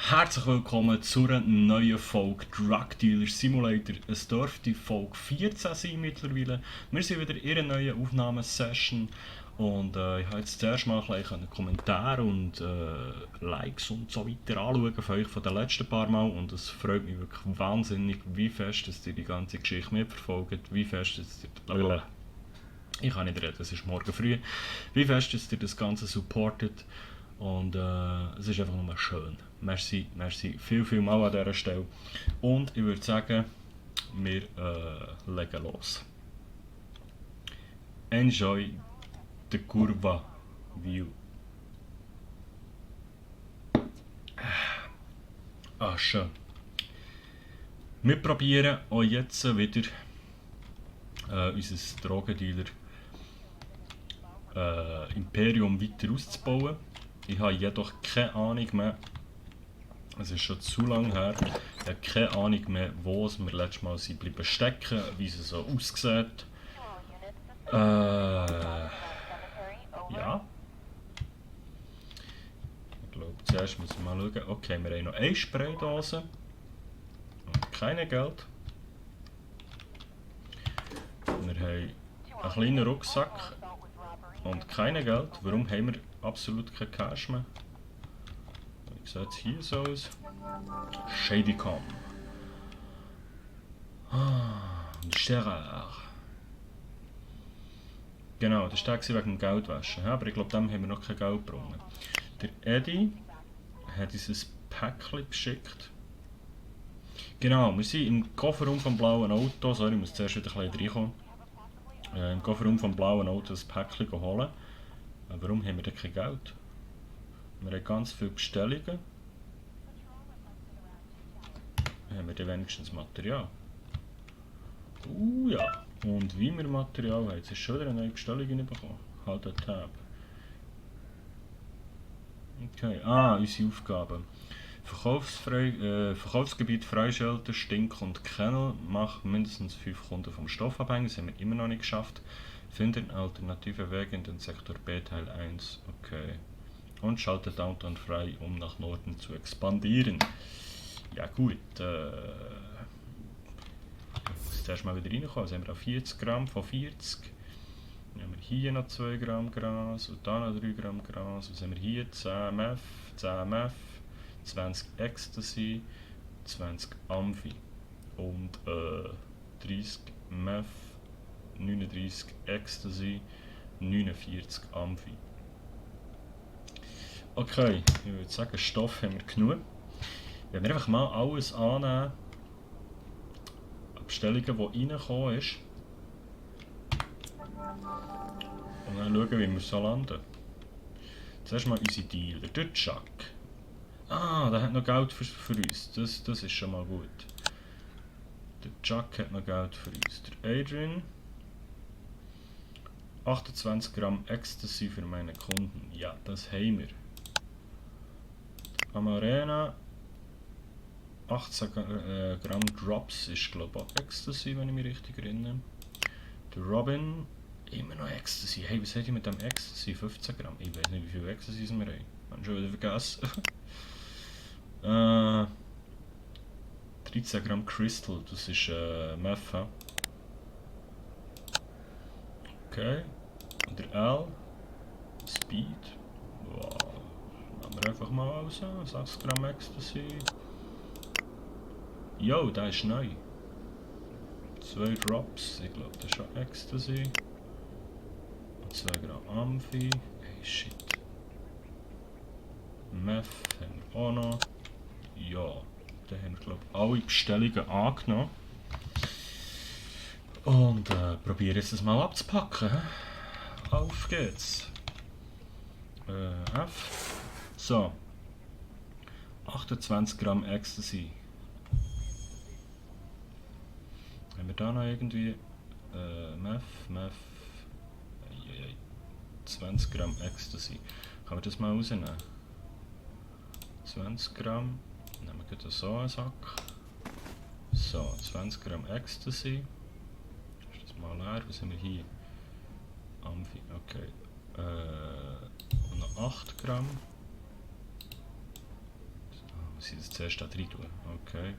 Herzlich willkommen zu einer neuen Folge Drug Dealer Simulator. Es dürfte Folge 14 sein mittlerweile. Wir sind wieder in einer neuen Aufnahmesession und ich habe jetzt zuerst mal ein bisschen Kommentare und Likes und so weiter anschauen von euch von den letzten paar Mal und es freut mich wirklich wahnsinnig, wie fest dass ihr die ganze Geschichte mitverfolgt, wie fest dass ihr... Ich kann nicht reden, es ist morgen früh. Wie fest dass ihr das Ganze supportet. Und es ist einfach nur schön. Merci, merci viel mal an dieser Stelle. Und ich würde sagen, wir legen los. Enjoy the Curva View. Ah, schön. Wir probieren auch jetzt wieder unser Drogendealer Imperium weiter auszubauen. Ich habe jedoch keine Ahnung mehr, es ist schon zu lange her, ich habe keine Ahnung mehr, wo wir letztes Mal sind bleiben stecken, wie es so aussieht. Ja. Ich glaube, zuerst müssen wir mal schauen. Okay, wir haben noch eine Spraydose und kein Geld. Wir haben einen kleinen Rucksack und kein Geld. Warum haben wir absolut kein Cash mehr? Wie sieht es hier so aus? Shadycom. Scherer. Genau, das war wegen dem Geldwaschen. Ja, aber ich glaube, dem haben wir noch kein Geld gebrungen. Der Eddie hat uns ein Päckchen geschickt. Genau, wir sind im Kofferraum vom blauen Auto. Sorry, ich muss zuerst wieder ein bisschen reinkommen. Im Kofferraum vom blauen Auto ein Päckchen holen. Warum haben wir denn kein Geld? Wir haben ganz viele Bestellungen. Haben wir dann wenigstens Material? Ja. Und wie wir Material haben, jetzt ist schon wieder eine neue Bestellung reinbekommen. Halt den Tab. Okay, unsere Aufgaben. Verkaufsgebiet freischalten, Stink und Kennel. Mach mindestens 5 Kunden vom Stoff abhängig. Das haben wir immer noch nicht geschafft. Finde alternative Wege in den Sektor B Teil 1. Okay. Und schalte Downtown frei, um nach Norden zu expandieren. Ja gut, ich muss zuerst mal wieder reinkommen. Also haben wir da 40 Gramm von 40. Dann haben wir hier noch 2 Gramm Gras und da noch 3 Gramm Gras. Was haben wir hier? 10 Meth, 10 Meth, 20 Ecstasy, 20 Amphi und 30 Meth, 39 Ecstasy, 49 Amphi. Okay, ich würde sagen, Stoff haben wir genug. Wenn wir einfach mal alles annehmen, Bestellungen, die reingekommen ist, und dann schauen, wie wir so landen. Zuerst mal unsere Dealer, der Chuck. Der hat noch Geld für uns, das ist schon mal gut. Der Chuck hat noch Geld für uns. Der Adrian, 28 Gramm Ecstasy für meine Kunden, ja, das haben wir. Amarena, 18 Gramm Drops ist glaube ich auch Ecstasy, wenn ich mich richtig erinnere. Der Robin, immer noch Ecstasy. Hey, was hat ich mit dem Ecstasy? 15 Gramm? Ich weiß nicht, wie viel Ecstasy wir haben. Ich habe schon wieder vergessen. 13 Gramm Crystal, das ist Meth. Okay. Und der L, Speed. Wow. Nehmen wir einfach mal raus. 6 Gramm Ecstasy. Jo, der ist neu. 2 Drops, ich glaube, das ist schon Ecstasy. Und 2 Gramm Amphi. Hey, shit. Meth haben wir auch noch. Ja, dann haben wir, glaube ich, alle Bestellungen angenommen. Und probieren jetzt das mal abzupacken. Auf geht's. F. So. 28 Gramm Ecstasy. Haben wir da noch irgendwie Meth, 20 Gramm Ecstasy. Kann man das mal rausnehmen? 20 Gramm. Nehmen wir so einen Sack. So, 20 Gramm Ecstasy. Ist das mal leer? Was haben wir hier? Amphi, okay. Und noch 8 Gramm. muss ich das zuerst da rein tun. Okay.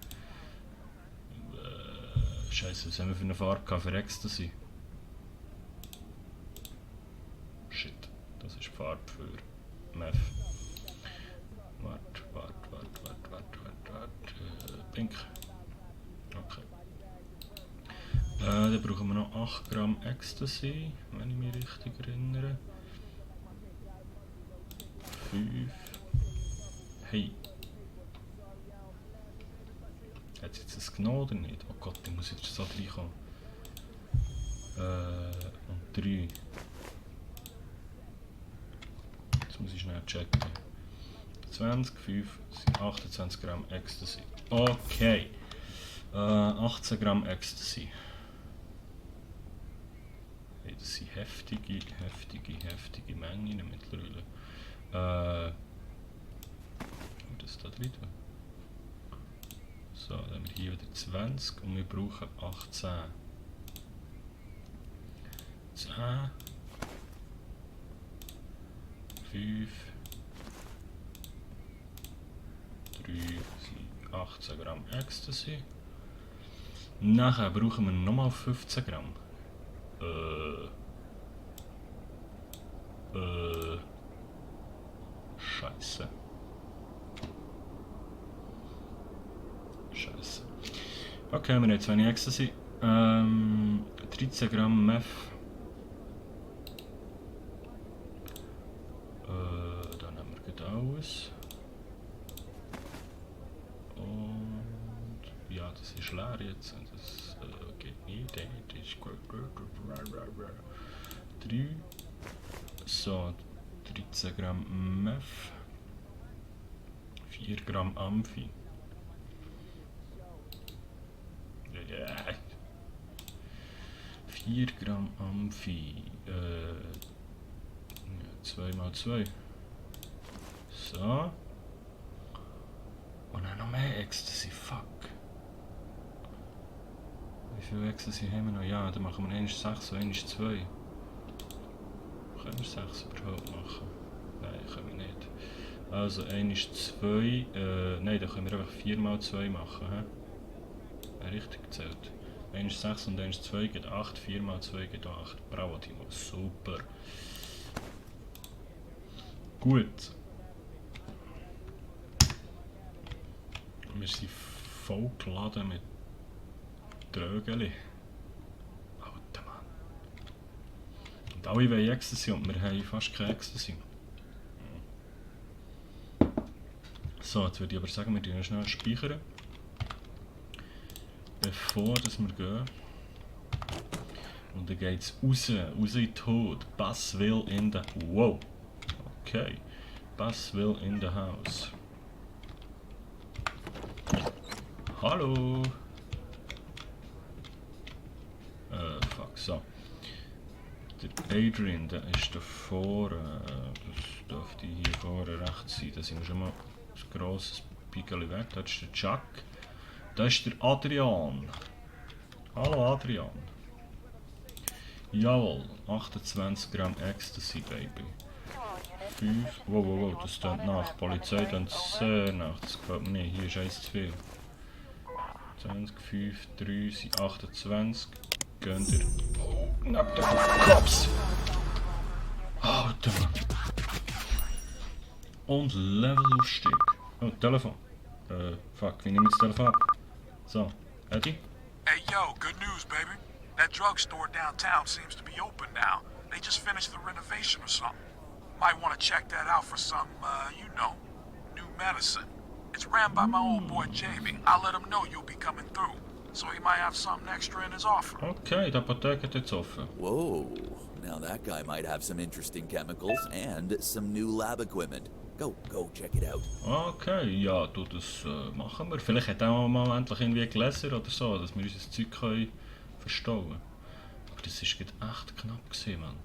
Scheiße, was haben wir für eine Farbe gehabt für Ecstasy? Shit, das ist die Farbe für Meth. Warte. Pink. Okay. Dann brauchen wir noch 8 Gramm Ecstasy, wenn ich mich richtig erinnere. 5. Hey. Hat es jetzt das genommen oder nicht? Oh Gott, ich muss jetzt so reinkommen. Und 3. Jetzt muss ich schnell checken. 20, 5, 28 Gramm Ecstasy. Okay. 18 Gramm Ecstasy. Hey, das sind heftige Mengen mittlerweile. Das da drin. So, dann haben wir hier wieder 20 und wir brauchen 18. 10. 5. 3, 18 Gramm Ecstasy. Nachher brauchen wir nochmal 15 Gramm. Scheiße. Okay, wir haben jetzt wenig Ecstasy. 13 Gramm Meth. Dann nehmen wir gerade alles. Und ja, das ist leer jetzt. Das geht nicht. Das ist gut. 3. So, 13 Gramm Meth. 4 Gramm Amphi. 4 Gramm Amphi. 2 mal 2. So. Und dann noch mehr Ecstasy. Fuck. Wie viel Ecstasy haben wir noch? Ja, dann machen wir 1 6 und 1 2. Können wir 6 überhaupt machen? Nein, können wir nicht. Also 1 2. Nein, dann können wir einfach 4 mal 2 machen. He? Richtig gezählt. 1 6 und 1 2 geht 8. 4 mal 2 geht 8. Bravo, Timo. Super. Gut. Wir sind voll geladen mit Drögeli. Alter Mann. Und alle wollen Ecstasy und wir haben fast kein Ecstasy. So, jetzt würde ich aber sagen, wir speichern schnell. Bevor dass wir gehen. Und dann geht es raus in den Tod. Bass will in the... Wow. Okay. Bass will in the house. Hallo. Fuck, so. Der Adrian, der ist da vorne. Das dürfte hier vorne rechts sein. Da sind wir schon mal ein grosses Pickel weg. Da ist der Chuck. Da ist der Adrian. Hallo Adrian. Jawohl, 28 Gramm Ecstasy, Baby. 5. Wow, das klingt nach. Die Polizei klingt sehr nach. Das gefällt mir nicht. Hier ist eins zu viel. 20, 5, 3, 28. Gönnt ihr. Oh, neben den Cops! Alter Mann. Und Levelaufstieg. Oh, Telefon. Fuck, wie nehme ich das Telefon ab? So, Eddie? Hey yo, good news, baby. That drugstore downtown seems to be open now. They just finished the renovation or something. Might want to check that out for some, you know, new medicine. It's ran by my old boy Jamie. I'll let him know you'll be coming through. So he might have something extra in his offer. Okay, die Apotheke hat jetzt offen. Whoa, now that guy might have some interesting chemicals and some new lab equipment. Go check it out. Okay, ja, du, das machen wir. Vielleicht hat er auch mal endlich irgendwie Gläser oder so, dass wir unser Zeug können verstauen. Aber das war echt knapp gewesen, Mann.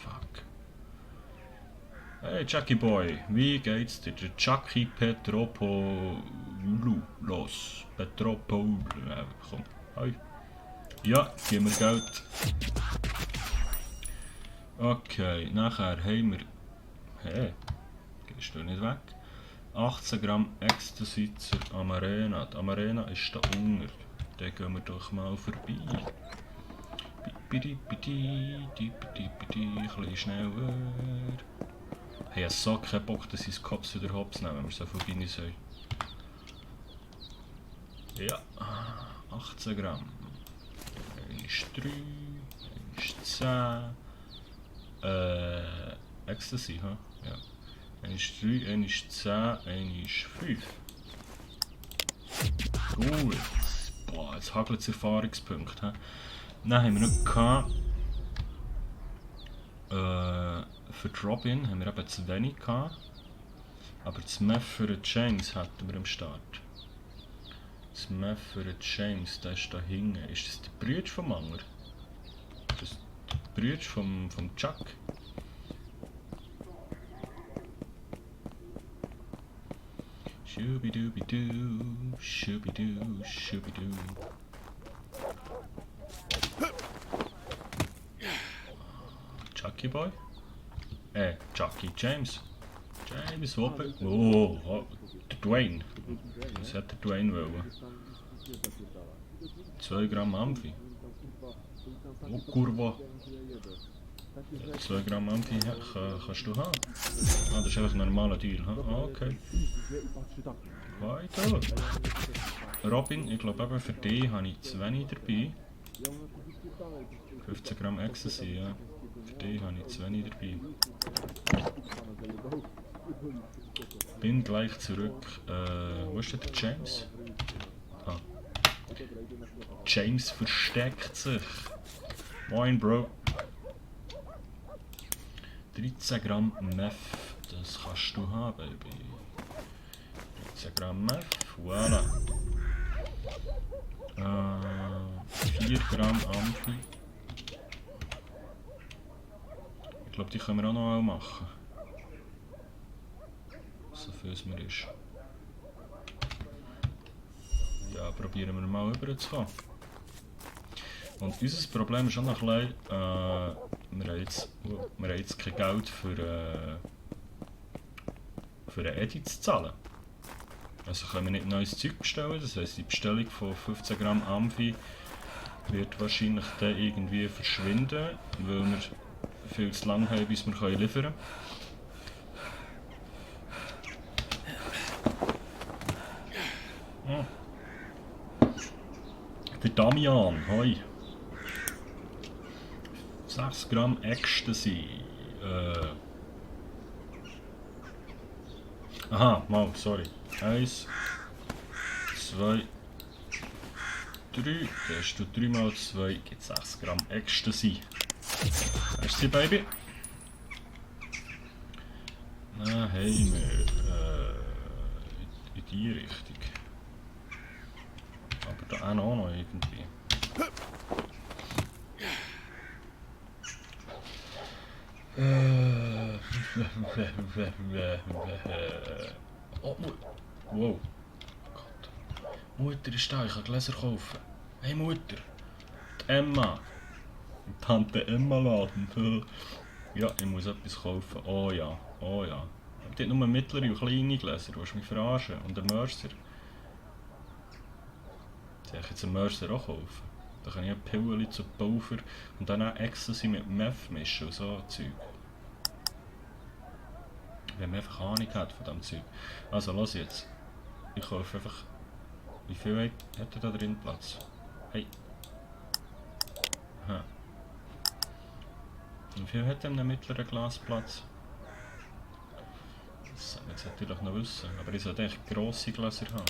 Fuck. Hey Jackie Boy, wie geht's dir? Der Jackie Petropoulos. Petropoulos. Komm, hi. Ja, gib mir Geld. Okay, nachher haben wir... Hey, gehst du nicht weg? 18 Gramm Ecstasy zur Amarena. Die Amarena ist da unten. Dann gehen wir doch mal vorbei. Ein bisschen schneller. Ich habe so keinen Bock, dass ich das Cops wieder hops nehmen, wenn wir so viel Guinness haben. Ja, 18 Gramm. 1 ist 3, 1 ist 10. Ecstasy, ha? Ja. 1 ist 3, 1 ist 10, 1 ist 5. Gut. Boah, jetzt hagelt es Erfahrungspunkte. Dann haben wir noch gehabt, für die Robin haben wir eben zu wenig gehabt. Aber das Meth für den James hatten wir am Start. Das Meth für den James, der ist da hinten. Ist das der Bruder vom Anger? Ist das der Bruder vom Chuck? Schubidubidu, schubidu, schubidu. Chucky Boy? Chucky, James. James, Woppe. Oh, der Dwayne. Was hat der Dwayne wollen? 2 Gramm Amphi. Oh, Kurva. 2 Gramm Amphi kannst du haben. Ah, das ist einfach ein normaler Deal. Ah, okay. Weiter. Robin, ich glaube eben für dich habe ich zu wenig dabei. 15 Gramm Ecstasy, ja. Für dich habe ich zu wenig dabei. Bin gleich zurück. Wo ist denn der James? Ah. James versteckt sich. Moin, Bro. 13 Gramm Meth. Das kannst du haben, Baby. 13 Gramm Meth. Voilà. 4 Gramm Amphi. Ich glaube, die können wir auch noch machen. So viel es mir ist. Ja, probieren wir mal rüber zu kommen. Und unser Problem ist auch noch ein bisschen, wir haben jetzt kein Geld für einen Edit zu zahlen. Also können wir nicht neues Zeug bestellen, das heisst die Bestellung von 15 Gramm Amphi wird wahrscheinlich dann irgendwie verschwinden, weil wir viel zu lange haben, bis wir liefern können. Der Damian, hoi. 6 Gramm Ecstasy. Aha, mal, sorry. 1, 2, 3. Da hast du 3 mal 2, gibt 6 Gramm Ecstasy. Merci, Baby. Dann haben wir in die Richtung. Aber da auch noch irgendwie. Oh, wow. Gott. Mutter ist da, ich kann Gläser kaufen. Hey Mutter. Die Emma. Tante Emma Laden. Ja, ich muss etwas kaufen. Oh ja, oh ja. Die hat nur mittlere und kleine Gläser, du willst mich verarschen. Und einen Mörser. Soll ich jetzt einen Mörser auch kaufen? Da kann ich ein Pillen zu Pulver und dann auch Ecstasy mit Meth mischen und so Zeug. Wenn man einfach Ahnung hat von diesem Zeug. Also los jetzt. Ich kaufe einfach. Wie viel hat er da drin Platz? Hey. Aha. Wie viel hat er in einem mittleren Glas Platz? Das sollte man jetzt natürlich noch wissen. Aber ich sollte echt grosse Gläser haben.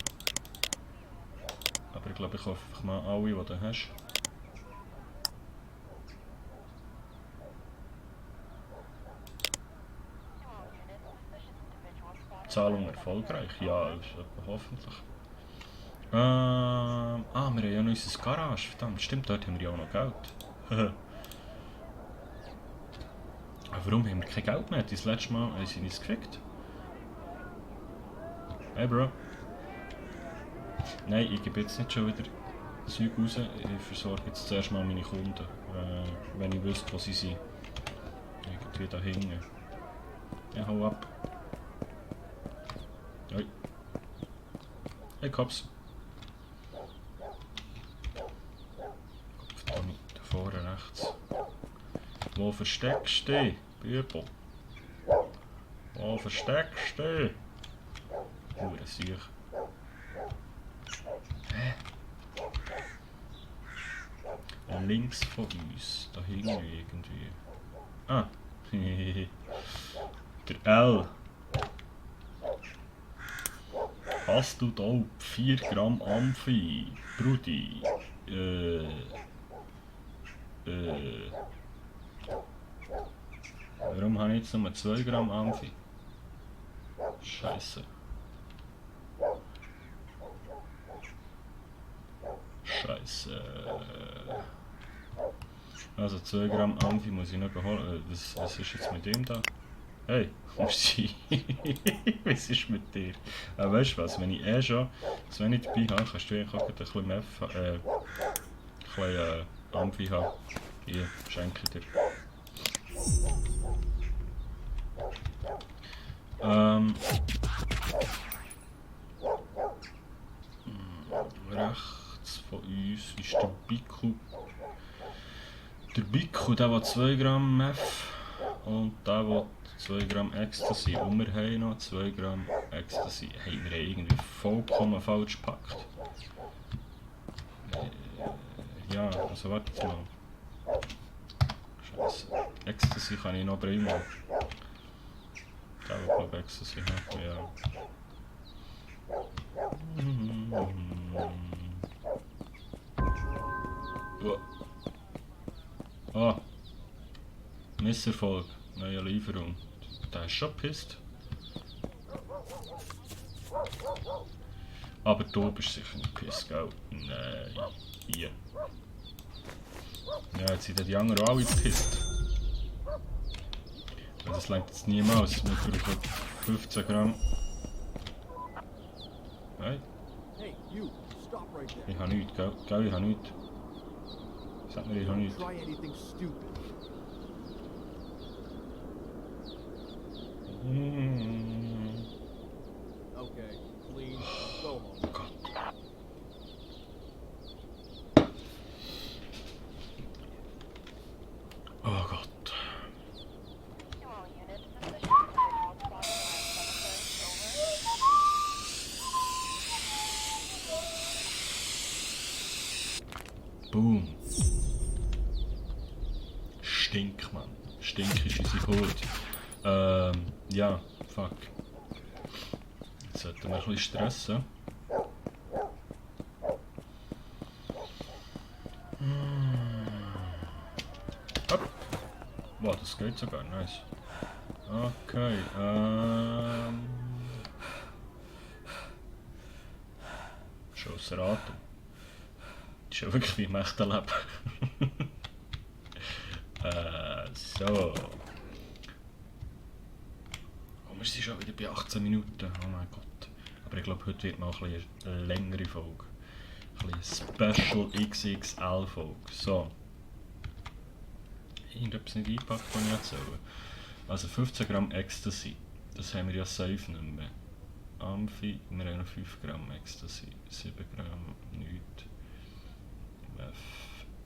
Aber ich glaube, ich kaufe einfach mal alle, die du hast. Zahlung erfolgreich? Ja, hoffentlich. Wir haben ja noch unser Garage. Verdammt, stimmt, dort haben wir ja auch noch Geld. Aber warum haben wir kein Geld mehr? Das letzte Mal haben sie nichts gekriegt. Hey Bro. Nein, ich gebe jetzt nicht schon wieder Zeug raus. Ich versorge jetzt zuerst mal meine Kunden. Wenn ich wüsste, wo sie sind. Irgendwie da hinten. Ja, hau ab. Ja, Ich hab's. Verdammt, da vorne rechts. Wo versteckst du dich, Bübel? Wo versteckst du dich? Siech. Hä? Links von uns, da hinten irgendwie. Ah, der L. Hast du da 4 Gramm Amphi, Brudi? Warum habe ich jetzt nur 2 Gramm Amphi? Scheiße. Scheiße. Also 2 Gramm Amphi muss ich noch holen. Was ist jetzt mit dem da? Hey, merci. Was ist mit dir? Weißt du was, wenn ich schon zu wenig dabei habe, kannst du eigentlich auch ein bisschen Meth, ein bisschen Amphi haben. Hier, schenke dir. Rechts von uns ist der Biku. Der Biku, der 2 Gramm Meth und der 2 Gramm Ecstasy. Und wir haben noch 2 Gramm Ecstasy. Hey, wir haben irgendwie vollkommen falsch gepackt. Ja, also warte mal. Scheiße. Ecstasy kann ich noch bringen. Der glaube Ecstasy hat, ja. Ah, Misserfolg, neue Lieferung. Der ist schon gepisst. Aber du bist sicher nicht gepisst, gell? Nein, hier. Ja, jetzt sind die anderen auch gepisst. Das lenkt jetzt niemals. Wir brauchen 15 Gramm. Nein. Ich habe nichts, gell? Gell, ich habe nichts. Sag mir, ich habe nichts. Oh Gott. Oh Gott. Boom. Stink, Mann. Stink ist unsere Hut. Ja, fuck. Jetzt sollten wir ein bisschen stressen. Hopp. Wow, das geht sogar, nice. Okay, schon aus Raten. Das ist ja wirklich wie im echten Leben. So. Oh, wir sind schon wieder bei 18 Minuten. Oh mein Gott. Aber ich glaube, heute wird noch ein bisschen eine längere Folge. Ein bisschen Special XXL Folge. So. Irgendetwas nicht eingepackt, was ich erzähle. Also 15 Gramm Ecstasy. Das haben wir ja safe nicht mehr. Amphi, wir haben noch 5 Gramm Ecstasy. 7 Gramm, nichts.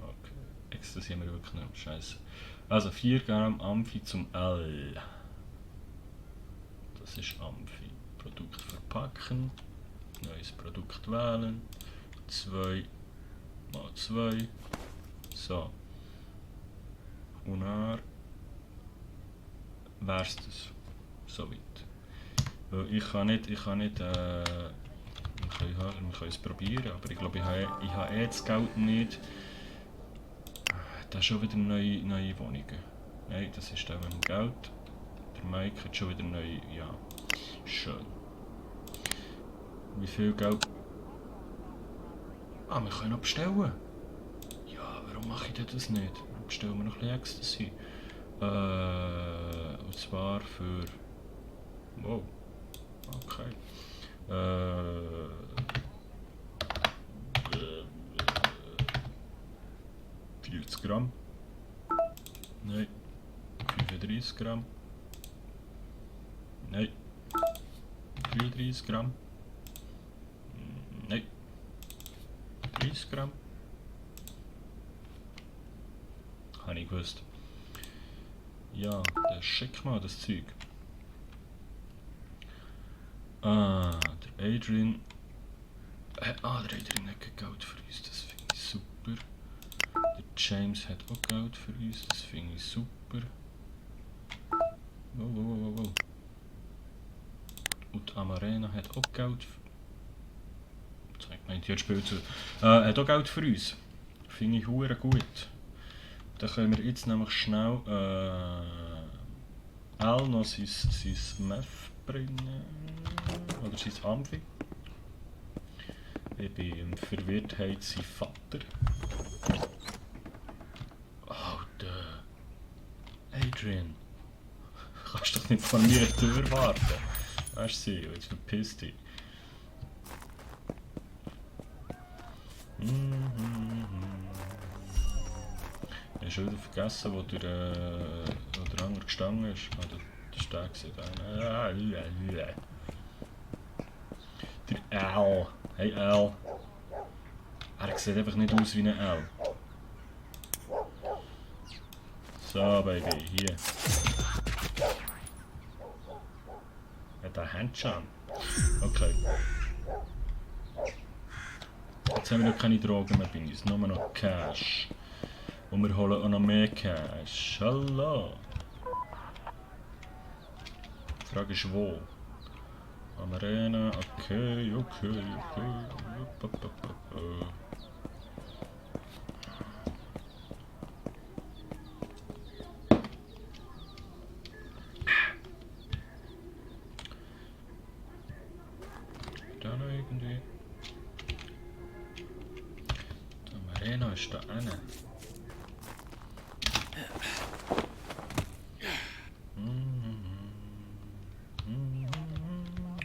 Okay. Ecstasy haben wir wirklich nicht mehr. Scheiße. Also 4 Gramm Amphi zum L. Das ist Amphi. Produkt verpacken. Neues Produkt wählen. 2 mal 2. So. Und dann wär's das. Soweit. Weil ich kann nicht wir können es probieren, aber ich glaube, ich habe das Geld nicht. Da ist schon wieder neue Wohnungen. Nein, das ist der mit dem Geld. Der Mike hat schon wieder neue. Ja, schön. Wie viel Geld? Ah, wir können noch bestellen. Ja, warum mache ich denn das nicht? Dann bestellen wir noch ein bisschen Ecstasy. Und zwar für. Wow. Okay. 40 Gramm. Nein. 35 Gramm. Nein. 33 Gramm. ich gewusst. Ja, dann schick mal das Zeug. Ah, der Adrian. Der Adrian hat kein Geld für uns, das finde ich super. Der James hat auch Geld für uns, das finde ich super. Wow. Und die Amarena hat auch Geld für... Ich meinte, jetzt spielt sie. Hat auch Geld für uns. Finde ich hure gut. Dann können wir jetzt nämlich schnell Al noch sein Meth bringen. Oder sein Amphi. Ich bin verwirrt, hat sein Vater. Alter. Adrian. Kannst doch nicht vor mir eine Tür warten. Weißt du, jetzt verpiss dich. Ich habe schon wieder vergessen, wo der andere gestanden ist. Ah, das war der. Der Al. Hey Al. Er sieht einfach nicht aus wie ein Al. So, Baby, hier. Hat er Handschan? Okay. Jetzt haben wir noch keine Drogen mehr bei uns, nur noch Cash. Und wir holen auch noch mehr Cash. Hallo! Die Frage ist wo? Amarena, okay. Da noch irgendwie. Die Amarena ist da hinten.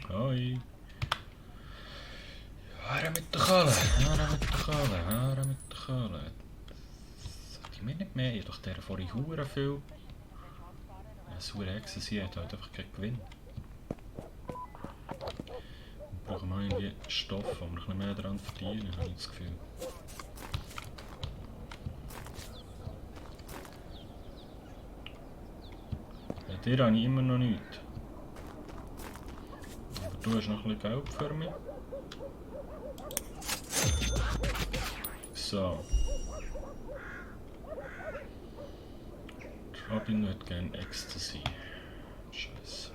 Hoi. Haren mit der Kalle. Sollte ich mir nicht mehr? Ich habe doch der vorhin hure viel. Das hure Ecstasy hat halt einfach keinen Gewinn. Wir brauchen mal irgendwie Stoff, wo wir ein bisschen mehr daran verdienen, habe ich das Gefühl. Bei dir habe ich immer noch nichts. Aber du hast noch ein bisschen Geld für mich. So. Robin hat gerne Ecstasy. Scheiße.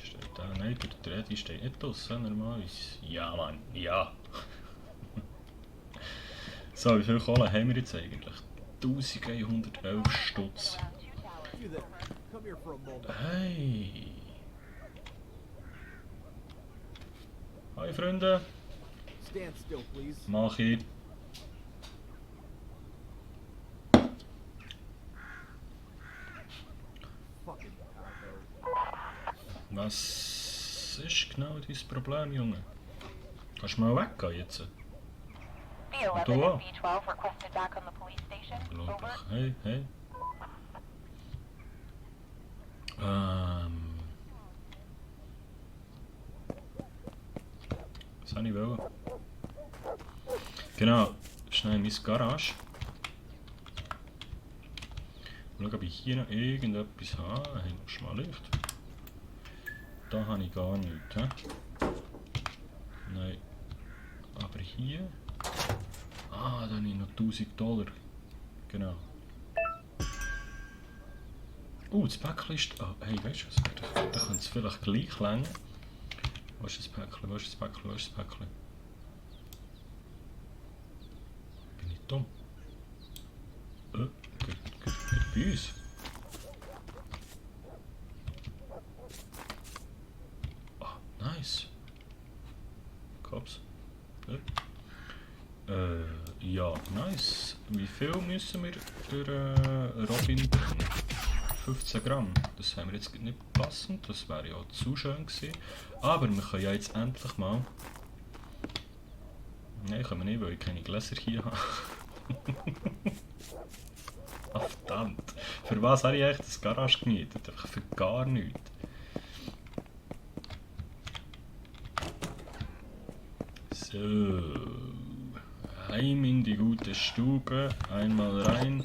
Steht da? Nein, der Reddy steht nicht draussen, normalerweise. Ja, Mann, ja. So, wie viel Kohle haben wir jetzt eigentlich? 1111 Stutz. Hey! Hi Freunde! Mach ich. Was ist genau dein Problem, Junge? Kannst du mal weggehen jetzt? Und du auch? Unglaublich. Hey. Was soll ich wollen? Genau, schnell in meine Garage. Schau, ob ich hier noch irgendetwas habe. Hey, noch mal Licht. Da habe ich gar nichts. He? Nein. Aber hier. Ah, da habe ich noch $1000. Genau. Das Päckchen ist... Oh, hey, weißt du was? Da könnte es vielleicht gleich länger. Wo ist das Päckchen? Bin ich dumm? Geht bei uns. Ah, nice. Cops. Ja, nice. Wie viel müssen wir durch Robin bringen? 15 Gramm. Das haben wir jetzt nicht passend. Das wäre ja zu schön gewesen. Aber wir können ja jetzt endlich mal... Nein, können wir nicht, weil ich keine Gläser hier habe. Ah, verdammt. Für was habe ich eigentlich das Garage gemietet? Einfach für gar nichts. So. Heim in die gute Stube, einmal rein,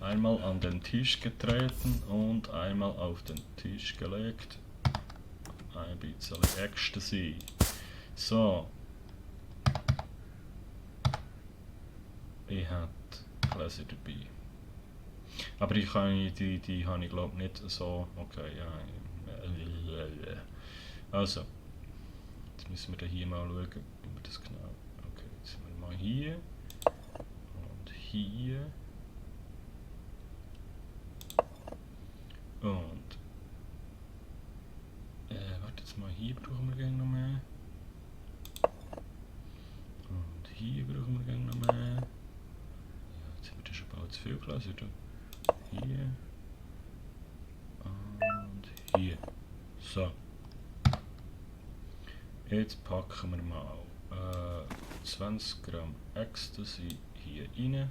einmal an den Tisch getreten und einmal auf den Tisch gelegt. Ein bisschen Ecstasy. So. Ich hatte Gläser dabei. Aber die habe ich glaube nicht so. Okay, ja. Also. Jetzt müssen wir hier mal schauen, wie wir das genau. Okay, jetzt sind wir mal hier. Und hier. Und. Warte jetzt mal, hier brauchen wir gerne noch mehr. Und hier brauchen wir gerne noch mehr. Ja, jetzt haben wir schon bald zu viel Gläser da. Hier. Und hier. So. Jetzt packen wir mal 20 Gramm Ecstasy hier rein.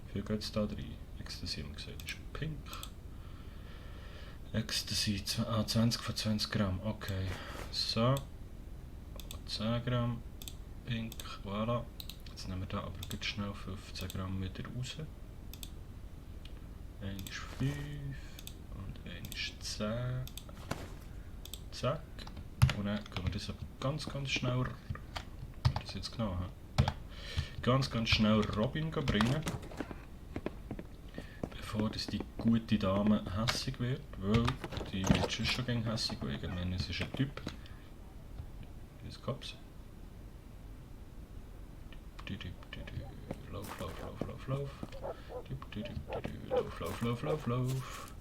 Wie viel geht es da rein? Ecstasy haben wir gesagt, ist pink. Ecstasy 20 von 20 Gramm, okay. So. 10 Gramm pink, voilà. Jetzt nehmen wir da aber ganz schnell 15 Gramm wieder raus. Ein ist 5 und ein ist 10. Zack. Und dann können wir das aber ganz schnell, wenn wir das jetzt genau haben, ja, ganz schnell Robin bringen, bevor das die gute Dame hässig wird, weil die wird schon gegen hässig wegen, ich meine, es ist ein Typ. Das Kops. Lauf. Lauf.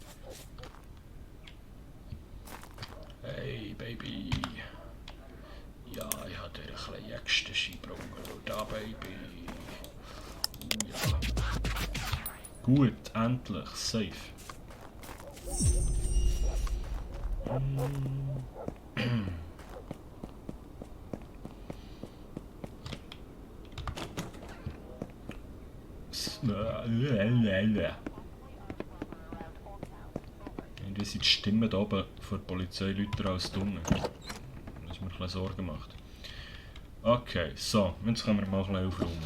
Hey Baby. Ja, ich habe dir ein bisschen Ecstasy gebrungen. Da Baby. Ja. Gut, endlich. Safe. Irgendwie sind die Stimmen da oben von der Polizei lauter als drinnen. Da ist mir ein bisschen Sorgen gemacht. Okay, so, jetzt können wir mal ein bisschen aufräumen.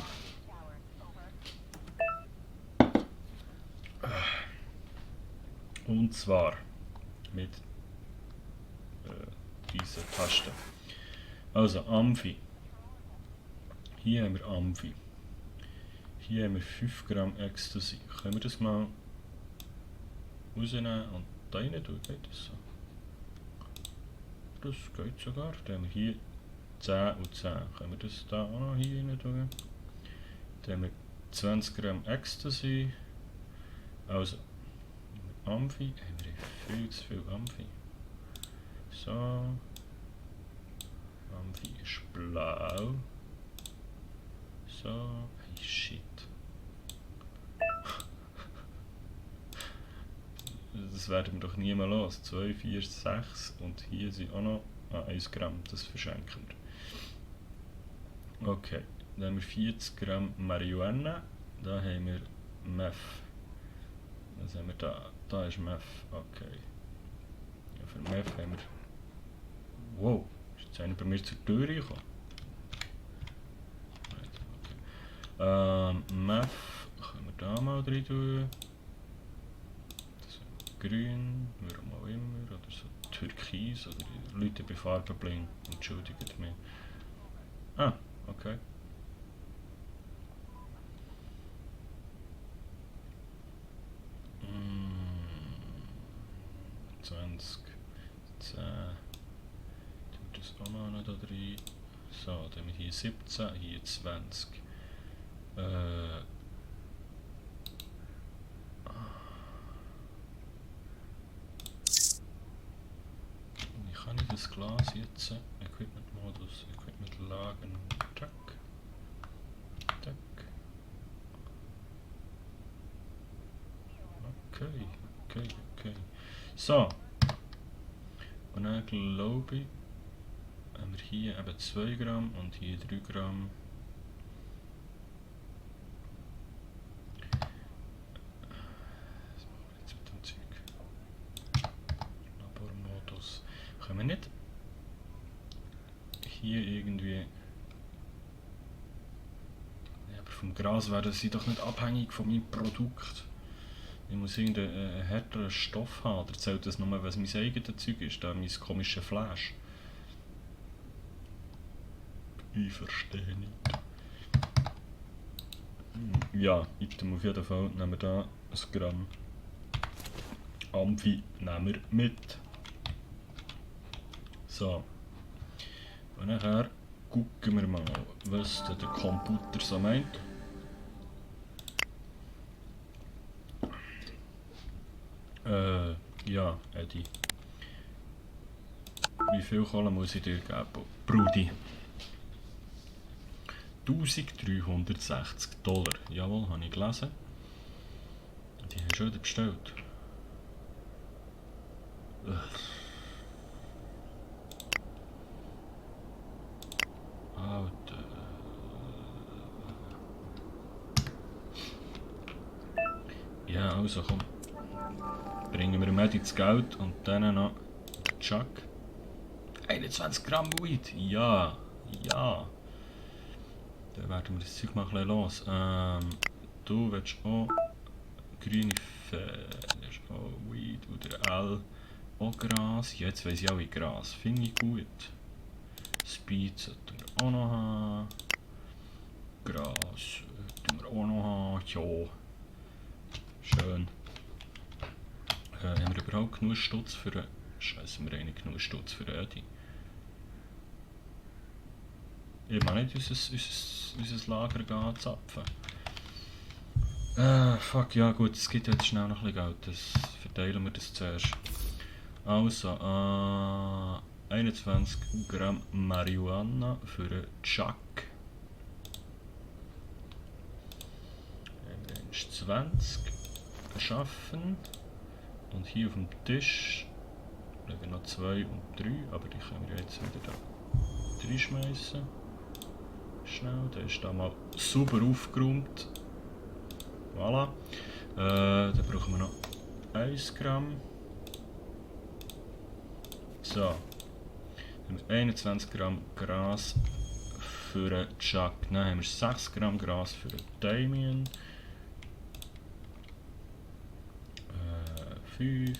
Und zwar mit dieser Taste. Also Amphi. Hier haben wir Amphi. Hier haben wir 5 Gramm Ecstasy. Können wir das mal rausnehmen und da rein tun? Geht das so? Das geht sogar. Dann haben wir hier 10 und 10. Können wir das da auch noch hier rein tun? Dann haben wir 20 Gramm Ecstasy. Also, Amphi. Haben wir viel zu viel Amphi. So. Amphi ist blau. So. Hey, shit. Das werden wir doch nie mehr los. 2, 4, 6 und hier sind auch noch 1 Gramm. Das verschenken wir. Okay. Dann haben wir 40 Gramm Marihuana. Da haben wir Meth. Was haben wir da? Da ist Meth. Okay. Ja, für Meth haben wir... Wow. Ist jetzt einer bei mir zur Tür gekommen? Meth können wir da mal drin tun. Das ist grün, warum auch immer, oder so türkis, oder die Leute bei Farben blind, entschuldigt mich. Ah, okay. Mm, 20, 10, tut das auch noch da drin. So, dann haben wir hier 17, hier 20. Wie kann ich das Glas jetzt? Equipment Modus, Equipment Lagen, tack, tack. Okay. So. Und dann glaube ich, haben wir hier eben 2 Gramm und hier 3 Gramm. Können wir nicht hier irgendwie vom Gras werden sie doch nicht abhängig von meinem Produkt. Ich muss irgendeinen härteren Stoff haben. Oder zählt das nur, was mein eigenes Zeug ist, da mein komisches Fleisch? Ich verstehe nicht. Ja, Item auf jeden Fall. Nehmen wir da 1 Gramm Amphi nehmen wir mit. So. Und nachher gucken wir mal, was der Computer so meint. Ja, Eddie. Wie viel Kohle muss ich dir geben, Brudi? 1360 $. Jawohl, habe ich gelesen. Die haben schon wieder bestellt. Alter. Ja, also komm. Bringen wir ihm das Geld und dann noch den Chuck. 21 Gramm Weed. Ja, ja. Dann werden wir das Zeug mal ein bisschen los. Du willst auch grüne Feder, auch Weed oder L, auch Gras. Jetzt weiss ich auch wie Gras. Finde ich gut. Speed sollten wir auch noch haben. Gras sollten wir auch noch haben. Ja. Schön. Haben wir überhaupt genug Stutz für einen... Scheiße, wir haben nicht genug Stutz für einen Eddie. Ich meine nicht unser Lager anzapfen. Fuck, ja gut, es gibt jetzt schnell noch ein bisschen Geld. Das verteilen wir das zuerst. Also, 21 Gramm Marihuana für einen Chuck. 20 schaffen. Und hier auf dem Tisch liegen noch 2 und 3, aber die können wir jetzt wieder da reinschmeißen. Schnell, der ist da mal super aufgeräumt. Voilà. Dann brauchen wir noch 1 Gramm. So. Dann haben wir 21 Gramm Gras für einen Chuck. Dann haben wir 6 Gramm Gras für einen Damien. 5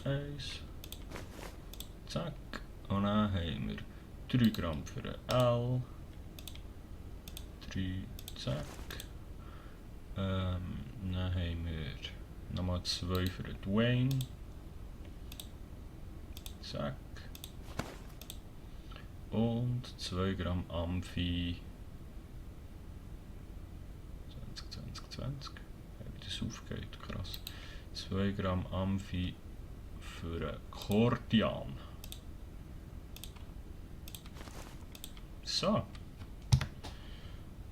und 1. Zack. Und dann haben wir 3 Gramm für einen L. 3, zack. Dann haben wir nochmal 2 für den Dwayne. Zack. Und 2 Gramm Amphi. 20. Wie das aufgeht, krass. 2 Gramm Amphi für einen Kordian. So.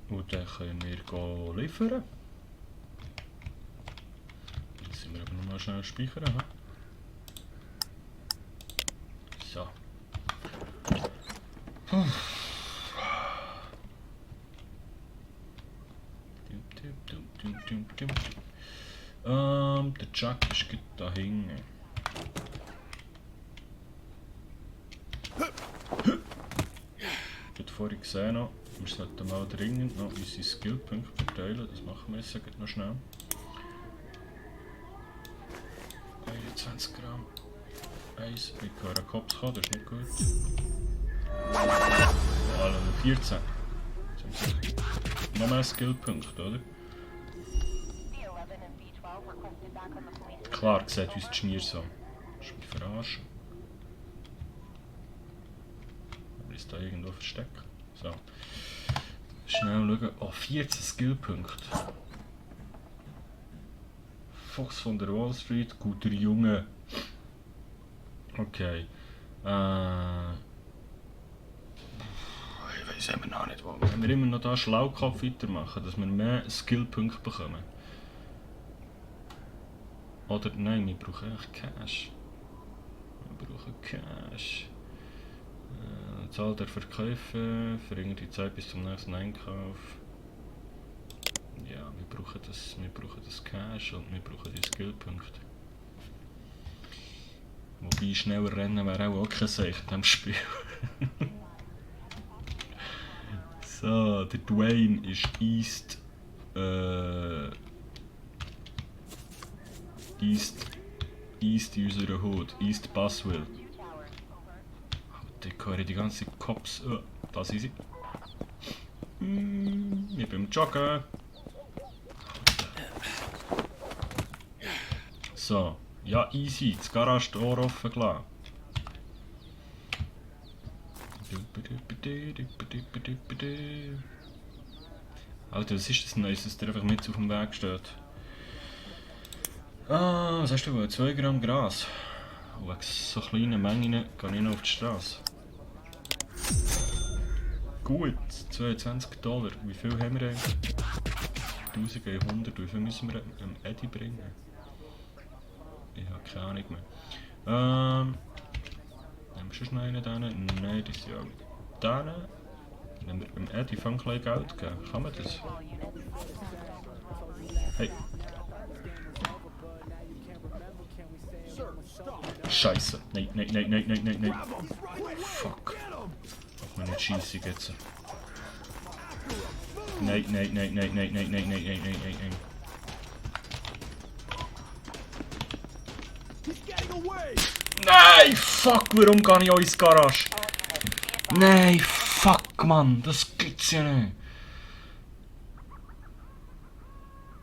Und dann können wir liefern. Jetzt sind wir aber noch mal schnell speichern. He? So. Der Chuck ist gut da hinten. Ich habe vorhin gesehen, wir sollten mal dringend noch unsere Skillpunkte verteilen. Das machen wir jetzt noch schnell. 21 Gramm. 1 mit Cops das ist nicht gut. Alle 14. Noch mehr Skillpunkte, oder? Klar, sieht uns die Schmier so. Das ist mich verarschen. Aber ist da irgendwo versteckt? So. Schnell schauen. Oh, 14 Skillpunkte. Fuchs von der Wall Street, guter Junge. Okay. Ich weiß immer noch nicht, wo. Wenn wir immer noch da Schlaukopf weitermachen, dass wir mehr Skillpunkte bekommen. Oder nein, wir brauchen eigentlich Cash. Wir brauchen Cash. Zahl der Verkäufe, verringert die Zeit bis zum nächsten Einkauf. Ja, wir brauchen das Cash und wir brauchen die Skillpunkte. Wobei schneller rennen wäre auch kein Zeichen in diesem Spiel. So, der Dwayne ist East in unserer Hut. East Buswell. Da höre die ganzen Cops. Da sind sie. Ich bin am Joggen. So. Ja, easy. Das Garage-Tor offen gelassen. Alter, was ist das Neues, dass der einfach mit auf dem Weg steht? Ah, was hast du? 2 Gramm Gras. Und wegen so kleinen Mengen gehe ich noch auf die Straße. Gut, $22. Wie viel haben wir eigentlich? 1100. Wie viel müssen wir dem Eddie bringen? Ich habe keine Ahnung mehr. Nehmen wir schon einen von denen? Nein, das ist ja denen. Wenn wir beim Eddie ein klein Geld geben, kann man das? Hey. Scheiße. Nein, nein, nein, nein, nein, nein, nein. Fuck. Mach mir nicht schiessen jetzt. Nein, nein, nein, nein, nein, nein, nein, nein, nein, nein, nein, nein. Nein, fuck, warum gehe ich auch ins Garage? Nein, fuck, Mann, das gibt's ja nicht.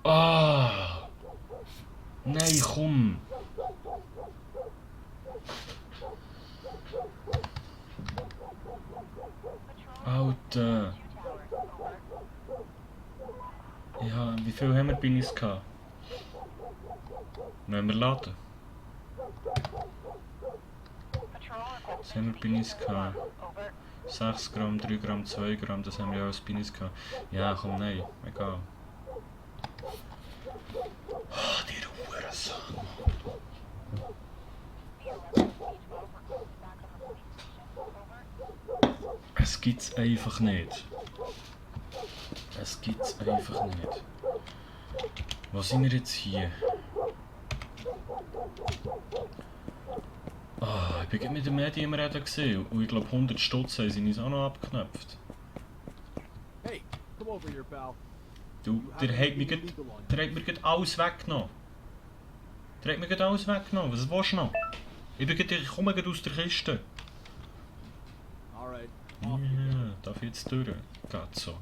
Ah. Nein, komm. Alter. Ja, wie viel haben wir bei uns gehabt? Wollen wir laden? Was haben wir bei uns gehabt? 6 Gramm, 3 Gramm, 2 Gramm, das haben wir ja alles bei uns gehabt. Ja, komm, nein, egal. Oh, die Hurensohn. Es gibt's einfach nicht. Es gibt's einfach nicht. Wo sind wir jetzt hier? Ah, ich bin mit dem Eddie im Reden gesehen und ich glaube 100 Stutz haben sie uns auch noch abgeknöpft. Hey, come over here, pal. Du, der hat mir gerade alles weggenommen. Der hat mir gerade alles weggenommen. Was willst du noch? Ich komme gerade aus der Kiste. Alright. Ja, darf ich jetzt durch? Geht so.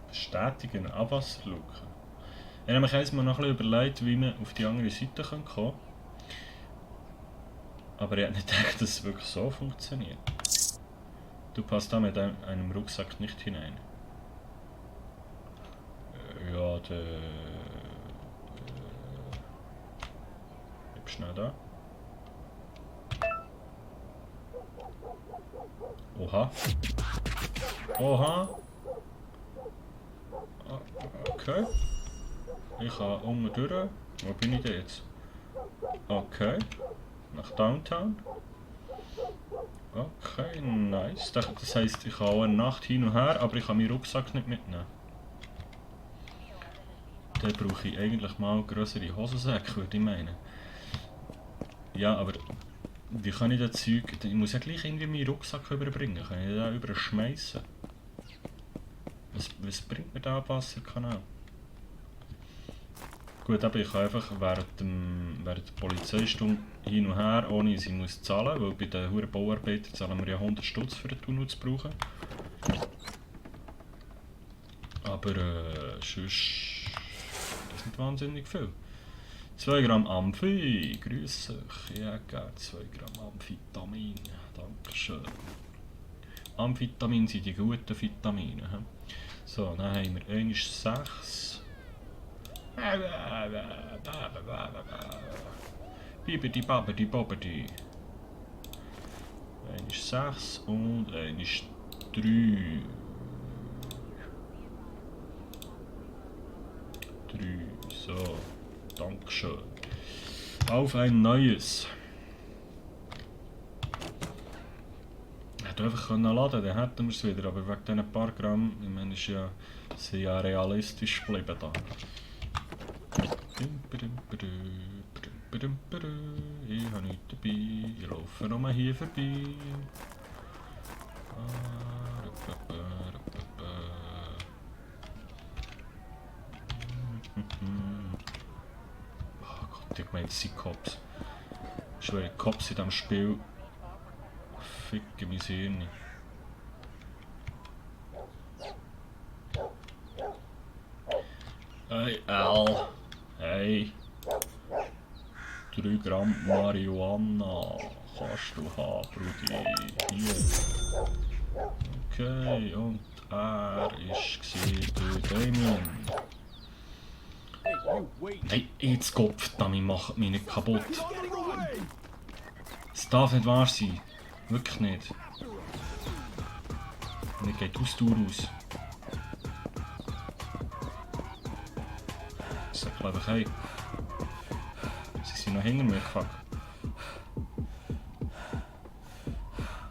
Bestätigen, Abwasserluke. Ich habe mich einmal noch ein bisschen überlegt, wie man auf die andere Seite kommen kann. Aber ich habe nicht gedacht, dass es wirklich so funktioniert. Du passt da mit einem Rucksack nicht hinein. Ja, bleib schnell da. Oha. Oha. Okay. Ich kann unten durch. Wo bin ich denn jetzt? Okay. Nach Downtown. Okay, nice. Das heisst, ich kann auch eine Nacht hin und her, aber ich kann meinen Rucksack nicht mitnehmen. Dann brauche ich eigentlich mal grössere Hosensäcke, würde ich meinen. Ja, aber wie kann ich das Zeug... Ich muss ja gleich irgendwie meinen Rucksack überbringen. Kann ich den überschmeißen? Was bringt mir der Abwasserkanal? Gut, aber ich kann einfach während der Polizeistunde hin und her, ohne sie muss zahlen, weil bei den huren Bauarbeitern zahlen wir ja 100 Stutz für den Tunnel zu brauchen. Aber sonst das ist nicht wahnsinnig viel. 2 Gramm Amphi, grüß euch. Ja, gerne 2 Gramm Amphetamin. Dankeschön. Amphetamin sind die guten Vitamine. He? So, dann haben wir 1 6. Bibidi babidi bobidi. 1 6 und 1 3. 3, so. Dankeschön. Auf ein neues. Ich hätte einfach laden können, dann hätten wir es wieder, aber wegen diesen paar Gramm, ich meine, ist ja sehr realistisch geblieben da. Ich habe nichts dabei, ich laufe nur hier vorbei. Oh Gott, ich meine, es sind Cops. Ich schwöre, Cops in diesem Spiel ficken mein Hirn. Hey, Al. Hey. 3 Gramm Marihuana kannst du haben, Brudi. Hier. Okay, und er ist der Damien. Hey, you wait. Hey, jetzt Kopf, damit macht mich nicht kaputt. Es darf nicht wahr sein. Wirklich nicht. Mir geht aus Tour aus. Ich sag glaube ich, hey. Sie sind noch hinter mir, fuck.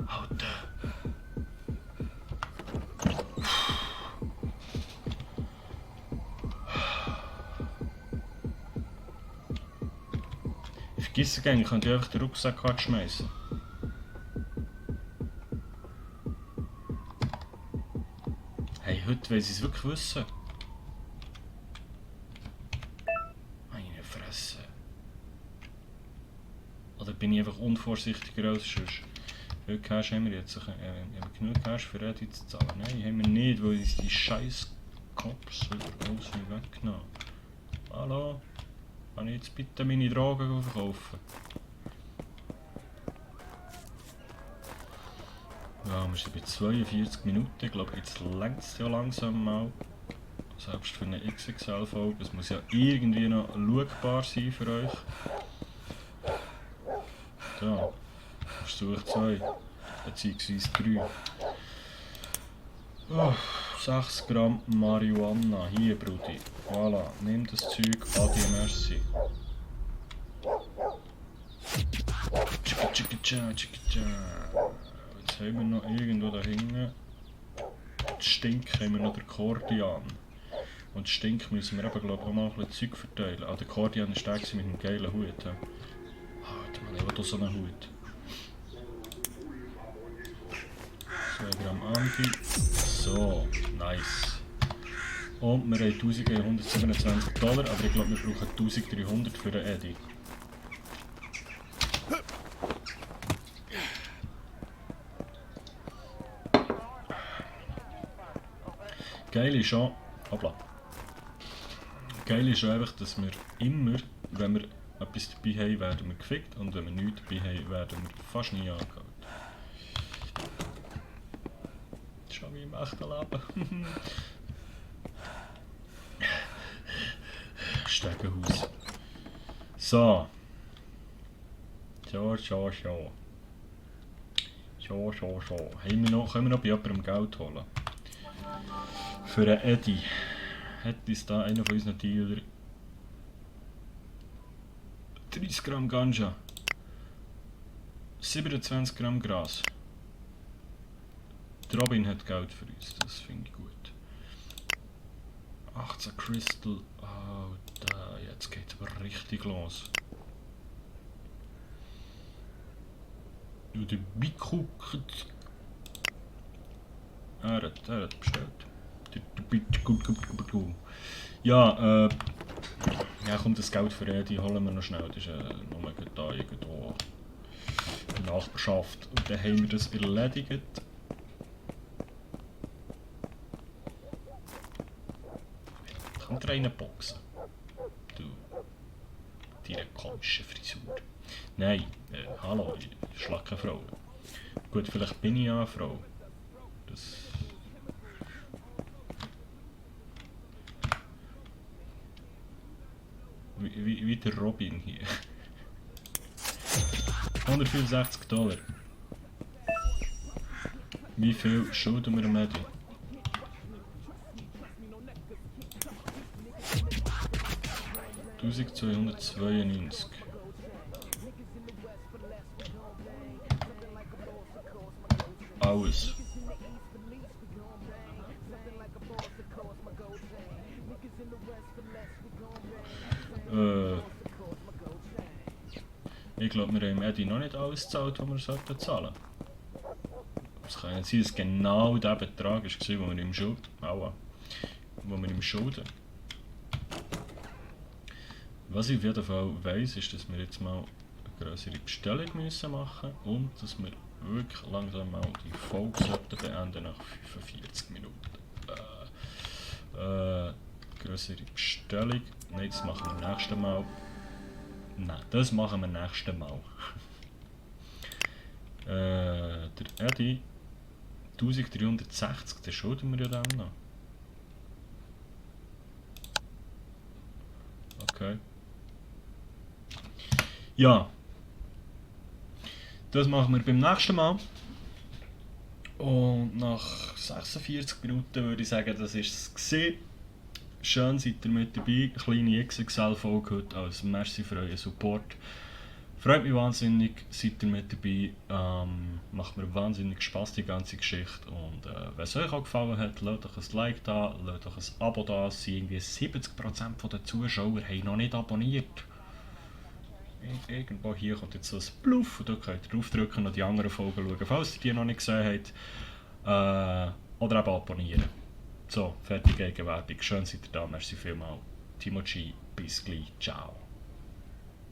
Alter. Ich vergesse gar nicht, ich könnte einfach den Rucksack wegschmeißen. Hey, heute wollen sie es wirklich wissen. Meine Fresse. Oder bin ich einfach unvorsichtiger als sonst? Wie viel Cash haben wir jetzt? Haben wir genug Cash für Reddit zu zahlen? Nein, haben wir nicht, weil uns die scheiß Cops alles weggenommen. Hallo? Kann ich jetzt bitte meine Drogen verkaufen? Ja, wir sind bei 42 Minuten. Ich glaube, jetzt längt es ja langsam mal. Selbst für eine XXL-Folge. Es muss ja irgendwie noch schaubar sein für euch. So, Versuch 2, beziehungsweise 3. Oh, 6 Gramm Marihuana. Hier, Brudi. Voilà, nimm das Zeug, adi, merci. Tschicka, tschicka, tschicka, tschicka. Jetzt haben wir noch irgendwo da hinten. Stink haben wir noch den Kordian. Und Stink müssen wir eben, glaube ich, auch mal ein bisschen Zeug verteilen. Ah, der Kordian ist der mit dem geilen Hut. Ja. Alter, man, ich will doch so einen Hut. 2 Gramm Anti. So, nice. Und wir haben 1127 $, aber ich glaube, wir brauchen 1300 für den Eddie. Geil ist schon, hoppla. Geil ist schon einfach, dass wir immer, wenn wir etwas dabei haben, werden wir gefickt und wenn wir nichts dabei haben, werden wir fast nie angehalten. Das ist schon wie im echten Leben. Stegenhaus. So. So. Können wir noch bei jemandem Geld holen? Für einen Eddie. Hat uns da einer von unseren Dealer 30 Gramm Ganja, 27 Gramm Gras. Der Robin hat Geld für uns, das finde ich gut. 18 Crystal, oh, da, jetzt geht es aber richtig los. Der Biku. Er hat bestellt. Ja, ja, kommt das Geld für Eddie, holen wir noch schnell. Das ist nur da irgendwo in der Nachbarschaft. Und dann haben wir das erledigt. Kommt reinboxen. Du. Deine komische Frisur. Nein, hallo, ich schlage keine Frau. Gut, vielleicht bin ich ja eine Frau. Das. Wie der Robin hier. 165 $. Wie viel schulden wir Eddie? 1292. Alles. Ich glaube, wir haben Eddie noch nicht alles gezahlt, was wir sollten zahlen. Es kann nicht sein, dass genau der Betrag war, den wir ihm schulden. Was ich auf jeden Fall weiss, ist, dass wir jetzt mal eine größere Bestellung müssen machen und dass wir wirklich langsam mal die Folge sollten beenden nach 45 Minuten. Größere Bestellung. Nein, das machen wir nächstes Mal. Nein, das machen wir nächstes Mal. Der Eddie 1360, den schulden wir ja dann noch. Okay. Ja. Das machen wir beim nächsten Mal. Und nach 46 Minuten würde ich sagen, das ist es gewesen. Schön seid ihr mit dabei. Eine kleine XXL-Folge heute als Merci für euren Support. Freut mich wahnsinnig, seid ihr mit dabei. Macht mir wahnsinnig Spass, die ganze Geschichte. Und wenn es euch auch gefallen hat, lasst euch ein Like da, lasst euch ein Abo da. Es sind irgendwie 70% der Zuschauer haben noch nicht abonniert. Irgendwo hier kommt jetzt so ein Bluff und da könnt ihr draufdrücken und die anderen Folgen schauen, falls ihr die noch nicht gesehen habt. Oder eben abonnieren. So, fertige Eigenwerbung. Schön seid ihr da, merci vielmals. Timo G, bis gleich, ciao.